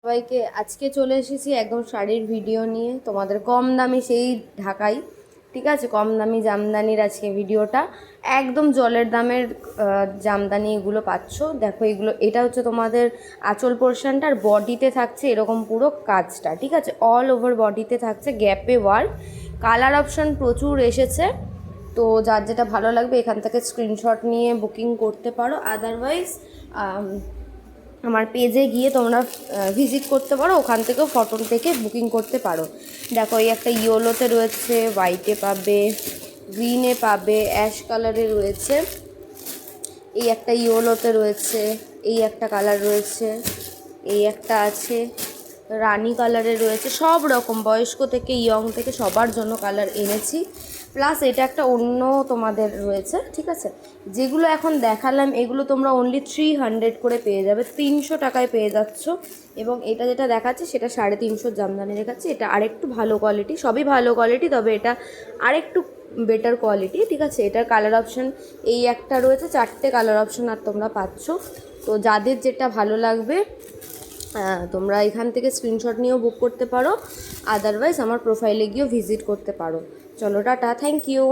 সবাইকে আজকে চলে এসেছি একদম শাড়ির ভিডিও নিয়ে তোমাদের কম দামি সেই ঢাকাই। ঠিক আছে, কম দামি জামদানির আজকে ভিডিওটা। একদম জলের দামের জামদানি এগুলো পাচ্ছ। দেখো এগুলো, এটা হচ্ছে তোমাদের আঁচল পোর্শনটা, আর বডিতে থাকছে এরকম পুরো কাজটা। ঠিক আছে, অল ওভার বডিতে থাকছে গ্যাপে ওয়ার্ক। কালার অপশান প্রচুর এসেছে, তো যার যেটা ভালো লাগবে এখান থেকে স্ক্রিনশট নিয়ে বুকিং করতে পারো। আদারওয়াইজ আমার পেজে গিয়ে তোমরা ভিজিট করতে পারো, ওখান থেকেও ফটো থেকে বুকিং করতে পারো। দেখো এই একটা ইয়েলোতে রয়েছে, হোয়াইটে পাবে, গ্রিনে পাবে, অ্যাশ কালারে রয়েছে, এই একটা ইয়েলোতে রয়েছে, এই একটা কালার রয়েছে, এই একটা আছে রানি কালারে রয়েছে। সব রকম বয়স্ক থেকে ইয়ং থেকে সবার জন্য কালার এনেছি। প্লাস এটা একটা অন্য তোমাদের রয়েছে। ঠিক আছে, যেগুলো এখন দেখালাম এগুলো তোমরা অনলি 300 করে পেয়ে যাবে, 300 টাকায় পেয়ে যাচ্ছ। এবং এটা যেটা দেখাচ্ছে সেটা 350 জামদানি দেখাচ্ছে। এটা আরেকটু ভালো কোয়ালিটি, সবই ভালো কোয়ালিটি, তবে এটা আরেকটু বেটার কোয়ালিটি। ঠিক আছে, এটার কালার অপশান এই একটা রয়েছে, 4টে কালার অপশান আর তোমরা পাচ্ছ। তো যাদের যেটা ভালো লাগবে তোমরা এখান থেকে স্ক্রিনশট নিয়েও বুক করতে পারো, আদারওয়াইজ আমার প্রোফাইলে গিয়েও ভিজিট করতে পারো। চলো টাটা, থ্যাংক ইউ।